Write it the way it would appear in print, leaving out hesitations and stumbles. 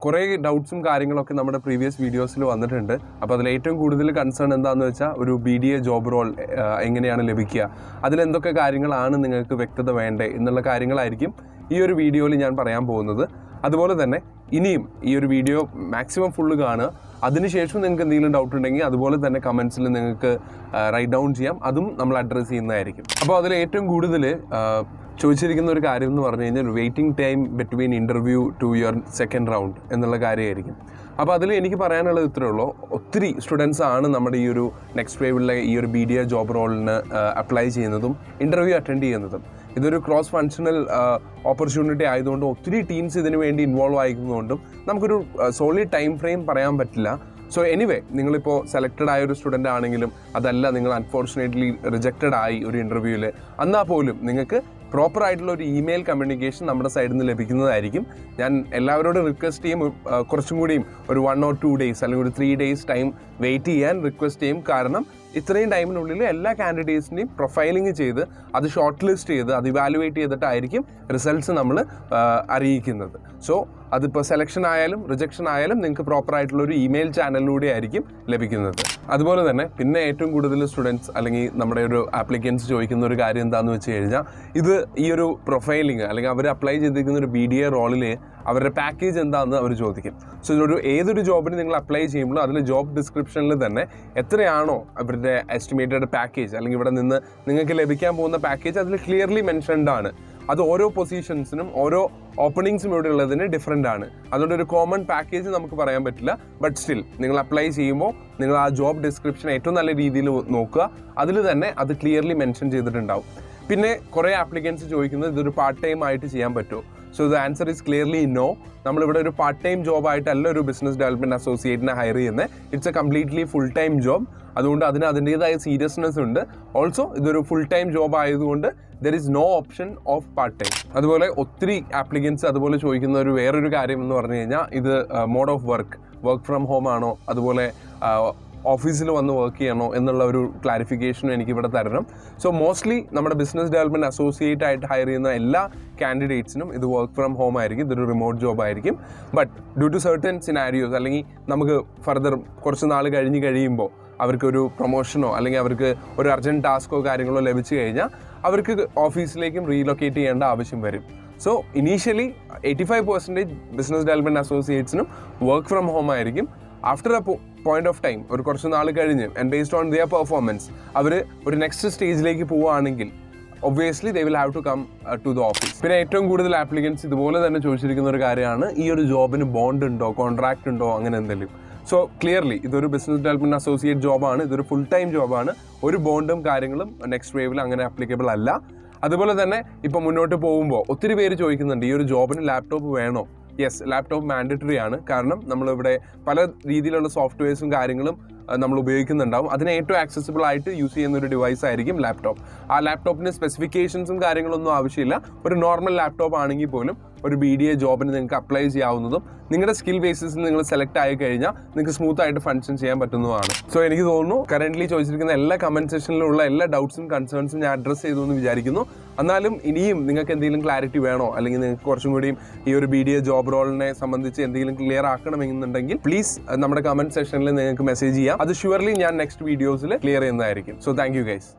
കുറേ ഡൗട്ട്സും കാര്യങ്ങളൊക്കെ നമ്മുടെ പ്രീവിയസ് വീഡിയോസിൽ വന്നിട്ടുണ്ട്. അപ്പോൾ അതിൽ ഏറ്റവും കൂടുതൽ കൺസേൺ എന്താണെന്ന് വെച്ചാൽ ഒരു BDA ജോബ് റോൾ എങ്ങനെയാണ് ലഭിക്കുക, അതിലെന്തൊക്കെ കാര്യങ്ങളാണ് നിങ്ങൾക്ക് വ്യക്തത വേണ്ടേ എന്നുള്ള കാര്യങ്ങളായിരിക്കും ഈ ഒരു വീഡിയോയിൽ ഞാൻ പറയാൻ പോകുന്നത്. അതുപോലെ തന്നെ ഇനിയും ഈ ഒരു വീഡിയോ മാക്സിമം ഫുള്ള് കാണുക. അതിനുശേഷം നിങ്ങൾക്ക് എന്തെങ്കിലും ഡൗട്ട് ഉണ്ടെങ്കിൽ അതുപോലെ തന്നെ കമൻസിൽ നിങ്ങൾക്ക് റൈറ്റ് ഡൗൺ ചെയ്യാം, അതും നമ്മൾ അഡ്രസ്സ് ചെയ്യുന്നതായിരിക്കും. അപ്പോൾ അതിൽ ഏറ്റവും കൂടുതൽ ചോദിച്ചിരിക്കുന്ന ഒരു കാര്യം എന്ന് പറഞ്ഞു കഴിഞ്ഞാൽ waiting time between interview to your second round എന്നുള്ള കാര്യമായിരിക്കും. അപ്പോൾ അതിൽ എനിക്ക് പറയാനുള്ളത് ഇത്രയേ ഉള്ളൂ. ഒത്തിരി സ്റ്റുഡൻസ് ആണ് നമ്മുടെ ഈ ഒരു നെക്സ്റ്റ് വേവിലെ ഈ ഒരു BDA ജോബ് റോളിന് അപ്ലൈ ചെയ്യുന്നതും ഇൻ്റർവ്യൂ അറ്റൻഡ് ചെയ്യുന്നതും. ഇതൊരു ക്രോസ് ഫങ്ഷണൽ ഓപ്പർച്യൂണിറ്റി ആയതുകൊണ്ട് ഒത്തിരി ടീംസ് ഇതിനു വേണ്ടി ഇൻവോൾവ് ആയിരിക്കുന്നതുകൊണ്ടും നമുക്കൊരു സോളിഡ് ടൈം ഫ്രെയിം പറയാൻ പറ്റില്ല. സോ എനിവേ, നിങ്ങളിപ്പോൾ സെലക്റ്റഡ് ആയ ഒരു സ്റ്റുഡൻ്റ് ആണെങ്കിലും അതല്ല നിങ്ങൾ അൺഫോർച്ചുനേറ്റ്ലി റിജക്റ്റഡ് ആയി ഒരു ഇൻ്റർവ്യൂവിൽ, എന്നാൽ പോലും നിങ്ങൾക്ക് പ്രോപ്പർ ആയിട്ടുള്ള ഒരു ഇമെയിൽ കമ്മ്യൂണിക്കേഷൻ നമ്മുടെ സൈഡിൽ നിന്ന് ലഭിക്കുന്നതായിരിക്കും. ഞാൻ എല്ലാവരോടും റിക്വസ്റ്റ് ചെയ്യും, കുറച്ചും കൂടിയും ഒരു 1 or 2 days അല്ലെങ്കിൽ ഒരു 3 days ടൈം വെയിറ്റ് ചെയ്യാൻ റിക്വസ്റ്റ് ചെയ്യും. കാരണം ഇത്രയും ടൈമിനുള്ളിൽ എല്ലാ കാൻഡിഡേറ്റ്സിനെയും പ്രൊഫൈലിംഗ് ചെയ്ത് അത് ഷോർട്ട് ലിസ്റ്റ് ചെയ്ത് അത് ഇവാലുവേറ്റ് ചെയ്തിട്ടായിരിക്കും റിസൾട്ട്സ് നമ്മൾ അറിയിക്കുന്നത്. സോ അതിപ്പോൾ സെലക്ഷൻ ആയാലും റിജക്ഷൻ ആയാലും നിങ്ങൾക്ക് പ്രോപ്പറായിട്ടുള്ള ഒരു ഇമെയിൽ ചാനലിലൂടെ ആയിരിക്കും ലഭിക്കുന്നത്. അതുപോലെ തന്നെ പിന്നെ ഏറ്റവും കൂടുതൽ സ്റ്റുഡൻസ് അല്ലെങ്കിൽ നമ്മുടെ ഒരു ആപ്ലിക്കൻസ് ചോദിക്കുന്ന ഒരു കാര്യം എന്താണെന്ന് വെച്ച് കഴിഞ്ഞാൽ, ഇത് ഈ ഒരു പ്രൊഫൈലിംഗ് അല്ലെങ്കിൽ അവർ അപ്ലൈ ചെയ്തിരിക്കുന്ന ഒരു BDA റോളിൽ അവരുടെ പാക്കേജ് എന്താണെന്ന് അവർ ചോദിക്കും. സോ ഏതൊരു ജോബിന് നിങ്ങൾ അപ്ലൈ ചെയ്യുമ്പോഴും അതിൽ ജോബ് ഡിസ്ക്രിപ്ഷനിൽ തന്നെ എത്രയാണോ അവരുടെ എസ്റ്റിമേറ്റഡ് പാക്കേജ് അല്ലെങ്കിൽ ഇവിടെ നിന്ന് നിങ്ങൾക്ക് ലഭിക്കാൻ പോകുന്ന പാക്കേജ് അതിൽ ക്ലിയർലി മെൻഷൻഡ് ആണ്. അത് ഓരോ പൊസിഷൻസിനും ഓരോ ഓപ്പണിങ്സും ഇവിടെ ഉള്ളതിന് ഡിഫറെൻ്റ് ആണ്. അതുകൊണ്ട് ഒരു കോമൺ പാക്കേജ് നമുക്ക് പറയാൻ പറ്റില്ല. ബട്ട് സ്റ്റിൽ നിങ്ങൾ അപ്ലൈ ചെയ്യുമ്പോൾ നിങ്ങൾ ആ ജോബ് ഡിസ്ക്രിപ്ഷൻ ഏറ്റവും നല്ല രീതിയിൽ നോക്കുക. അതിൽ തന്നെ അത് ക്ലിയർലി മെൻഷൻ ചെയ്തിട്ടുണ്ടാവും. പിന്നെ കുറേ ആപ്ലിക്കൻസ് ചോദിക്കുന്നത് ഇതൊരു പാർട്ട് ടൈം ആയിട്ട് ചെയ്യാൻ പറ്റുമോ? So the answer is clearly no. നമ്മളിവിടെ ഒരു പാർട്ട് ടൈം ജോബായിട്ടല്ല ഒരു ബിസിനസ് ഡെവലപ്മെൻറ്റ് അസോസിയേറ്റിനെ ഹയർ ചെയ്യുന്നത്. It's a completely full time job. അതുകൊണ്ട് അതിൻ്റേതായ സീരിയസ്നെസ് ഉണ്ട്. ഓൾസോ ഇതൊരു ഫുൾ ടൈം ജോബ് ആയതുകൊണ്ട് there is no option of part time. അതുപോലെ ഒത്തിരി ആപ്ലിക്കൻസ് അതുപോലെ ചോദിക്കുന്ന ഒരു വേറൊരു കാര്യം എന്ന് പറഞ്ഞു കഴിഞ്ഞാൽ, ഇത് mode of work from home ആണോ, അതുപോലെ ഓഫീസിൽ വന്ന് വർക്ക് ചെയ്യണോ എന്നുള്ള ഒരു ക്ലാരിഫിക്കേഷനും എനിക്കിവിടെ തരണം. സോ മോസ്റ്റ്ലി നമ്മുടെ ബിസിനസ് ഡെവലപ്മെൻറ്റ് അസോസിയേറ്റ് ആയിട്ട് ഹയർ ചെയ്യുന്ന എല്ലാ കാൻഡിഡേറ്റ്സിനും ഇത് വർക്ക് ഫ്രം ഹോം ആയിരിക്കും, ഇതൊരു റിമോട്ട് ജോബ് ആയിരിക്കും. But due to certain scenarios അല്ലെങ്കിൽ നമുക്ക് ഫർദർ കുറച്ച് നാൾ കഴിയുമ്പോൾ അവർക്കൊരു പ്രൊമോഷനോ അല്ലെങ്കിൽ അവർക്ക് ഒരു അർജൻറ്റ് ടാസ്കോ കാര്യങ്ങളോ ലഭിച്ചു കഴിഞ്ഞാൽ അവർക്ക് ഓഫീസിലേക്കും റീലൊക്കേറ്റ് ചെയ്യേണ്ട ആവശ്യം വരും. സോ ഇനീഷ്യലി 85% ബിസിനസ് ഡെവലപ്മെൻറ്റ് അസോസിയേറ്റ്സിനും വർക്ക് ഫ്രം ഹോം ആയിരിക്കും. After a point of time, ഒരു കുറച്ച് നാൾ കഴിഞ്ഞ് and based on their performance അവർ ഒരു നെക്സ്റ്റ് സ്റ്റേജിലേക്ക് പോവുകയാണെങ്കിൽ obviously they will have to come to the office. പിന്നെ ഏറ്റവും കൂടുതൽ ആപ്ലിക്കൻസ് ഇതുപോലെ തന്നെ ചോദിച്ചിരിക്കുന്ന ഒരു കാര്യമാണ്, ഈ ഒരു ജോബിന് ബോണ്ട് ഉണ്ടോ, കോൺട്രാക്റ്റ് ഉണ്ടോ, അങ്ങനെ എന്തെങ്കിലും. സോ ക്ലിയർലി ഇതൊരു ബിസിനസ് ഡെവലപ്മെൻറ്റ് അസോസിയേറ്റ് ജോബാണ്, ഇതൊരു ഫുൾ ടൈം ജോബാണ്. ഒരു ബോണ്ടും കാര്യങ്ങളും നെക്സ്റ്റ് വേവിൽ അങ്ങനെ ആപ്ലിക്കബിൾ അല്ല. അതുപോലെ തന്നെ ഇപ്പോൾ മുന്നോട്ട് പോകുമ്പോൾ ഒത്തിരി പേര് ചോദിക്കുന്നുണ്ട്, ഈ ഒരു ജോബിന് ലാപ്ടോപ്പ് വേണോ? യെസ്, ലാപ്ടോപ്പ് മാൻഡറ്ററി ആണ്. കാരണം നമ്മളിവിടെ പല രീതിയിലുള്ള സോഫ്റ്റ്വെയർസും കാര്യങ്ങളും നമ്മൾ ഉപയോഗിക്കുന്നുണ്ടാവും. അതിന് ഏറ്റവും ആക്സസിബിൾ ആയിട്ട് യൂസ് ചെയ്യുന്ന ഒരു ഡിവൈസ് ആയിരിക്കും ലാപ്ടോപ്പ്. ആ ലാപ്ടോപ്പിന് സ്പെസിഫിക്കേഷൻസും കാര്യങ്ങളൊന്നും ആവശ്യമില്ല. ഒരു നോർമൽ ലാപ്ടോപ്പ് ആണെങ്കിൽ പോലും ഒരു BDA ജോബിന് നിങ്ങൾക്ക് അപ്ലൈ ചെയ്യാവുന്നതും നിങ്ങളുടെ സ്കിൽ ബേസിസിൽ നിങ്ങൾ സെലക്ട് ആയി കഴിഞ്ഞാൽ നിങ്ങൾക്ക് സ്മൂത്ത് ആയിട്ട് ഫങ്ഷൻ ചെയ്യാൻ പറ്റുന്നതാണ്. സോ എനിക്ക് തോന്നുന്നു കറൻ്റ്ലി ചോദിച്ചിരിക്കുന്ന എല്ലാ കമൻറ്റ് സെക്ഷനിലുള്ള എല്ലാ ഡൗട്ട്സും കൺസേൺസും ഞാൻ അഡ്രസ്സ് ചെയ്തു എന്ന് വിചാരിക്കുന്നു. എന്നാലും ഇനിയും നിങ്ങൾക്ക് എന്തെങ്കിലും ക്ലാരിറ്റി വേണോ അല്ലെങ്കിൽ നിങ്ങൾക്ക് കുറച്ചും കൂടിയും ഈ ഒരു BDA ജോബ് റോളിനെ സംബന്ധിച്ച് എന്തെങ്കിലും ക്ലിയർ ആക്കണമെന്നുണ്ടെങ്കിൽ പ്ലീസ് നമ്മുടെ കമൻറ്റ് സെക്ഷനിൽ നിങ്ങൾക്ക് മെസ്സേജ് ചെയ്യാം. അത് ഷുവർലി ഞാൻ നെക്സ്റ്റ് വീഡിയോസിൽ ക്ലിയർ ചെയ്യുന്നതായിരിക്കും. So thank you guys.